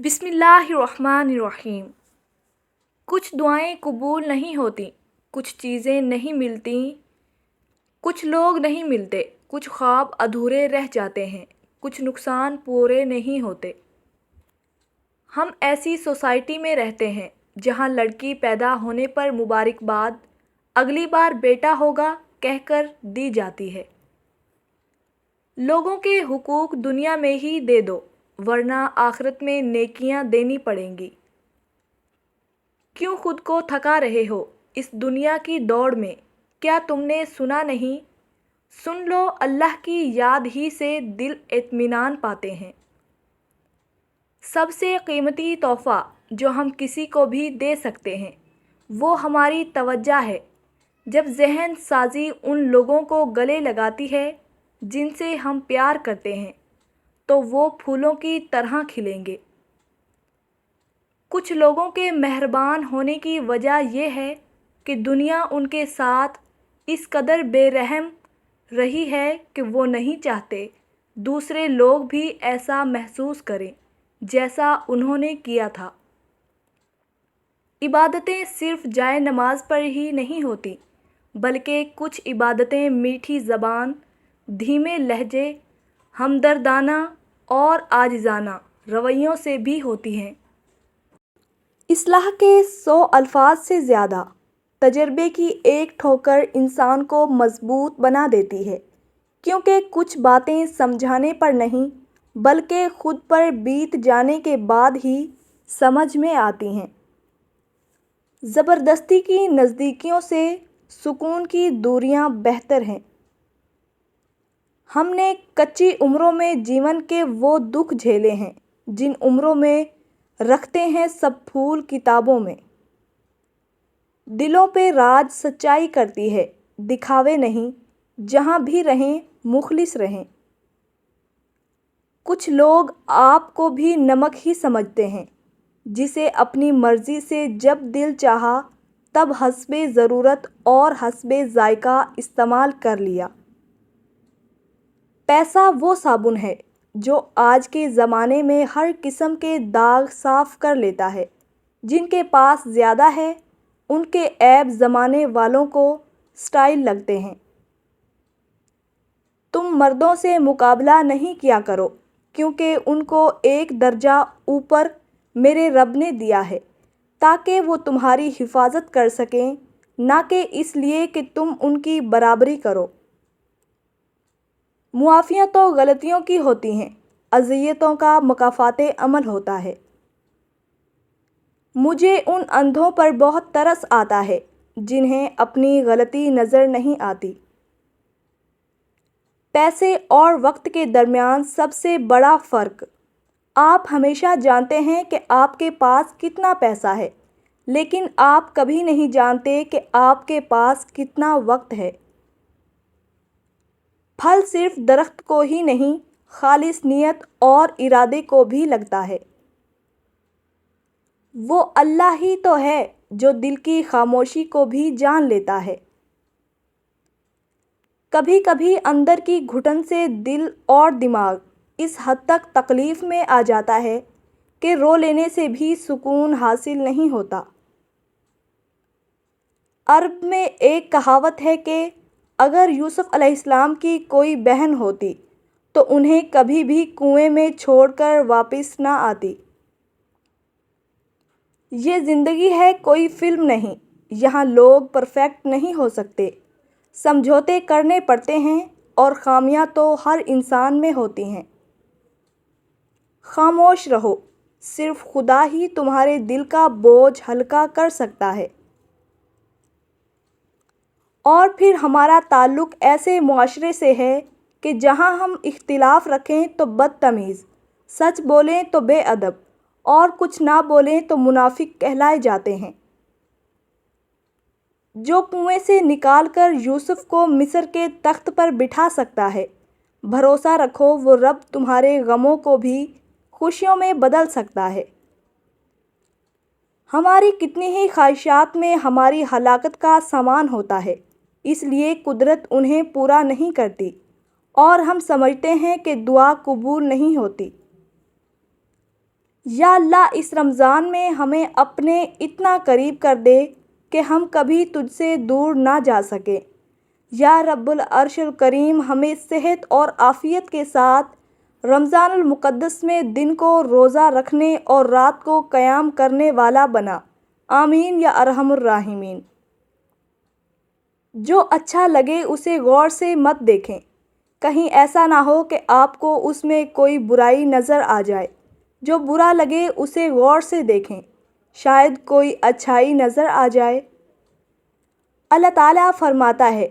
بسم اللہ الرحمن الرحیم۔ کچھ دعائیں قبول نہیں ہوتی، کچھ چیزیں نہیں ملتی، کچھ لوگ نہیں ملتے، کچھ خواب ادھورے رہ جاتے ہیں، کچھ نقصان پورے نہیں ہوتے۔ ہم ایسی سوسائٹی میں رہتے ہیں جہاں لڑکی پیدا ہونے پر مبارکباد اگلی بار بیٹا ہوگا کہہ کر دی جاتی ہے۔ لوگوں کے حقوق دنیا میں ہی دے دو ورنہ آخرت میں نیکیاں دینی پڑیں گی۔ کیوں خود کو تھکا رہے ہو اس دنیا کی دوڑ میں؟ کیا تم نے سنا نہیں؟ سن لو، اللہ کی یاد ہی سے دل اطمینان پاتے ہیں۔ سب سے قیمتی تحفہ جو ہم کسی کو بھی دے سکتے ہیں وہ ہماری توجہ ہے۔ جب ذہن سازی ان لوگوں کو گلے لگاتی ہے جن سے ہم پیار کرتے ہیں تو وہ پھولوں کی طرح کھلیں گے۔ کچھ لوگوں کے مہربان ہونے کی وجہ یہ ہے کہ دنیا ان کے ساتھ اس قدر بے رحم رہی ہے کہ وہ نہیں چاہتے دوسرے لوگ بھی ایسا محسوس کریں جیسا انہوں نے کیا تھا۔ عبادتیں صرف جائے نماز پر ہی نہیں ہوتی بلکہ کچھ عبادتیں میٹھی زبان، دھیمے لہجے، ہمدردانہ اور عاجزانہ رویوں سے بھی ہوتی ہیں۔ اصلاح کے 100 الفاظ سے زیادہ، تجربے کی ایک ٹھوکر انسان کو مضبوط بنا دیتی ہے، کیونکہ کچھ باتیں سمجھانے پر نہیں بلکہ خود پر بیت جانے کے بعد ہی سمجھ میں آتی ہیں۔ زبردستی کی نزدیکیوں سے سکون کی دوریاں بہتر ہیں۔ ہم نے کچی عمروں میں جیون کے وہ دکھ جھیلے ہیں جن عمروں میں رکھتے ہیں سب پھول کتابوں میں۔ دلوں پہ راج سچائی کرتی ہے، دکھاوے نہیں، جہاں بھی رہیں مخلص رہیں۔ کچھ لوگ آپ کو بھی نمک ہی سمجھتے ہیں جسے اپنی مرضی سے جب دل چاہا تب حسب ضرورت اور حسب ذائقہ استعمال کر لیا۔ پیسہ وہ صابن ہے جو آج کے زمانے میں ہر قسم کے داغ صاف کر لیتا ہے۔ جن کے پاس زیادہ ہے ان کے عیب زمانے والوں کو سٹائل لگتے ہیں۔ تم مردوں سے مقابلہ نہیں کیا کرو کیونکہ ان کو ایک درجہ اوپر میرے رب نے دیا ہے تاکہ وہ تمہاری حفاظت کر سکیں، نہ کہ اس لیے کہ تم ان کی برابری کرو۔ معافیاں تو غلطیوں کی ہوتی ہیں، اذیتوں کا مکافات عمل ہوتا ہے۔ مجھے ان اندھوں پر بہت ترس آتا ہے جنہیں اپنی غلطی نظر نہیں آتی۔ پیسے اور وقت کے درمیان سب سے بڑا فرق، آپ ہمیشہ جانتے ہیں کہ آپ کے پاس کتنا پیسہ ہے لیکن آپ کبھی نہیں جانتے کہ آپ کے پاس کتنا وقت ہے۔ پھل صرف درخت کو ہی نہیں، خالص نیت اور ارادے کو بھی لگتا ہے۔ وہ اللہ ہی تو ہے جو دل کی خاموشی کو بھی جان لیتا ہے۔ کبھی کبھی اندر کی گھٹن سے دل اور دماغ اس حد تک تکلیف میں آ جاتا ہے کہ رو لینے سے بھی سکون حاصل نہیں ہوتا۔ عرب میں ایک کہاوت ہے کہ اگر یوسف علیہ السلام کی کوئی بہن ہوتی تو انہیں کبھی بھی کنویں میں چھوڑ کر واپس نہ آتی۔ یہ زندگی ہے، کوئی فلم نہیں۔ یہاں لوگ پرفیکٹ نہیں ہو سکتے، سمجھوتے کرنے پڑتے ہیں اور خامیاں تو ہر انسان میں ہوتی ہیں۔ خاموش رہو، صرف خدا ہی تمہارے دل کا بوجھ ہلکا کر سکتا ہے۔ اور پھر ہمارا تعلق ایسے معاشرے سے ہے کہ جہاں ہم اختلاف رکھیں تو بدتمیز، سچ بولیں تو بے ادب اور کچھ نہ بولیں تو منافق کہلائے جاتے ہیں۔ جو کنویں سے نکال کر یوسف کو مصر کے تخت پر بٹھا سکتا ہے، بھروسہ رکھو وہ رب تمہارے غموں کو بھی خوشیوں میں بدل سکتا ہے۔ ہماری کتنی ہی خواہشات میں ہماری ہلاکت کا سامان ہوتا ہے، اس لیے قدرت انہیں پورا نہیں کرتی اور ہم سمجھتے ہیں کہ دعا قبول نہیں ہوتی۔ یا اللہ اس رمضان میں ہمیں اپنے اتنا قریب کر دے کہ ہم کبھی تجھ سے دور نہ جا سکیں۔ یا رب العرش الکریم ہمیں صحت اور عافیت کے ساتھ رمضان المقدس میں دن کو روزہ رکھنے اور رات کو قیام کرنے والا بنا، آمین یا ارحم الراحمین۔ جو اچھا لگے اسے غور سے مت دیکھیں، کہیں ایسا نہ ہو کہ آپ کو اس میں کوئی برائی نظر آ جائے۔ جو برا لگے اسے غور سے دیکھیں، شاید کوئی اچھائی نظر آ جائے۔ اللہ تعالیٰ فرماتا ہے،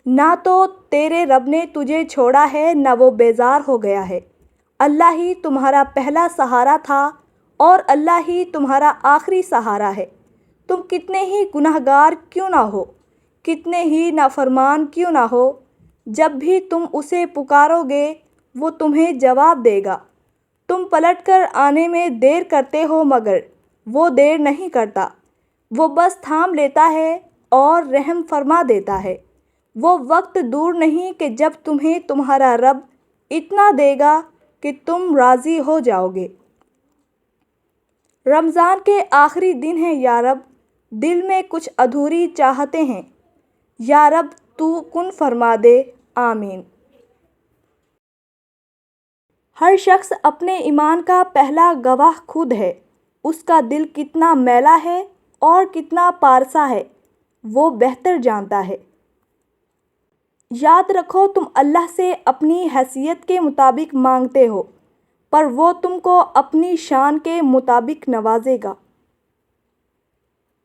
نہ تو تیرے رب نے تجھے چھوڑا ہے نہ وہ بیزار ہو گیا ہے۔ اللہ ہی تمہارا پہلا سہارا تھا اور اللہ ہی تمہارا آخری سہارا ہے۔ تم کتنے ہی گنہگار کیوں نہ ہو، کتنے ہی نافرمان کیوں نہ ہو، جب بھی تم اسے پکارو گے وہ تمہیں جواب دے گا۔ تم پلٹ کر آنے میں دیر کرتے ہو مگر وہ دیر نہیں کرتا، وہ بس تھام لیتا ہے اور رحم فرما دیتا ہے۔ وہ وقت دور نہیں کہ جب تمہیں تمہارا رب اتنا دے گا کہ تم راضی ہو جاؤ گے۔ رمضان کے آخری دن ہیں یا رب، دل میں کچھ ادھوری چاہتے ہیں، یا رب تو کن فرما دے، آمین۔ ہر شخص اپنے ایمان کا پہلا گواہ خود ہے، اس کا دل کتنا میلا ہے اور کتنا پارسا ہے وہ بہتر جانتا ہے۔ یاد رکھو تم اللہ سے اپنی حیثیت کے مطابق مانگتے ہو، پر وہ تم کو اپنی شان کے مطابق نوازے گا۔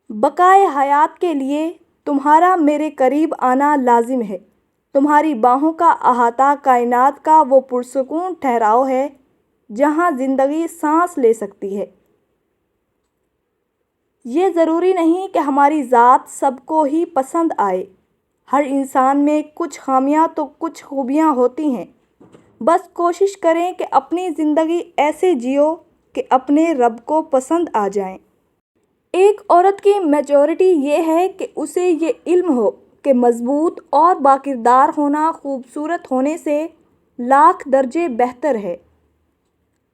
بقائے حیات کے لیے تمہارا میرے قریب آنا لازم ہے۔ تمہاری باہوں کا احاطہ کائنات کا وہ پرسکون ٹھہراؤ ہے جہاں زندگی سانس لے سکتی ہے۔ یہ ضروری نہیں کہ ہماری ذات سب کو ہی پسند آئے، ہر انسان میں کچھ خامیاں تو کچھ خوبیاں ہوتی ہیں۔ بس کوشش کریں کہ اپنی زندگی ایسے جیو کہ اپنے رب کو پسند آ جائیں۔ ایک عورت کی میچورٹی یہ ہے کہ اسے یہ علم ہو کہ مضبوط اور باکردار ہونا خوبصورت ہونے سے لاکھ درجے بہتر ہے۔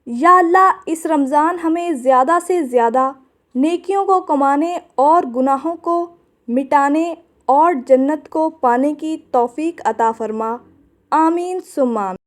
یا اللہ اس رمضان ہمیں زیادہ سے زیادہ نیکیوں کو کمانے اور گناہوں کو مٹانے اور جنت کو پانے کی توفیق عطا فرما، آمین ثم آمین۔